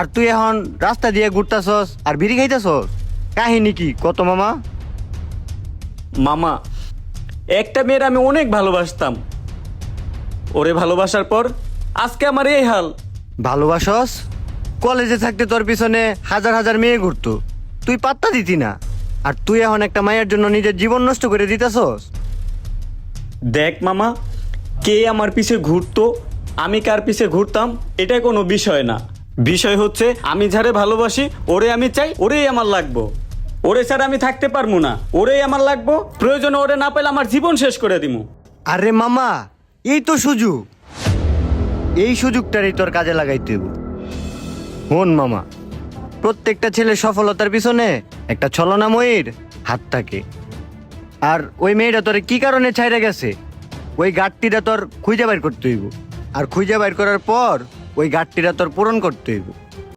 আর তুই এখন রাস্তা দিয়ে ঘুরতাছস আর বিড়ি খাইতেছস, কাহিনী কি কত মামা? মামা, একটা মেয়ের আমি অনেক ভালোবাসতাম, ওরে ভালোবাসার পর আজকে আমার এই হাল। ভালোবাসস? কলেজে থাকতে তোর পিছনে হাজার হাজার মেয়ে ঘুরতো, তুই পাত্তা দিতি না, আর তুই এখন একটা মায়ের জন্য নিজের জীবন নষ্ট করে দিতেছস। দেখ মামা, কে আমার পিছে ঘুরতো আমি কার পিছে ঘুরতাম এটা কোনো বিষয় না। বিষয় হচ্ছে আমি যারে ভালোবাসি ওরে আমি চাই, ওরেই আমার লাগবো। ওরে ছাড়া আমি থাকতে পারবো না, ওরেই আমার লাগবো। প্রয়োজনে ওরে না পেলে আমার জীবন শেষ করে দিমু। আরে মামা, এই তো সুযোগ, এই সুযোগটারই তোর কাজে লাগাইতে হইব। শোন মামা, প্রত্যেকটা ছেলের সফলতার পিছনে একটা ছলনাময়ীর হাত থাকে। আর ওই মেয়েটা তোর কি কারণে ছাইড়া গেছে, ওই ঘাটতিটা তোর খুঁজে বাইর করতে হইব। আর খুঁজে বাইর করার পর ওই ঘাটতিটা তোর পূরণ করতে হইব।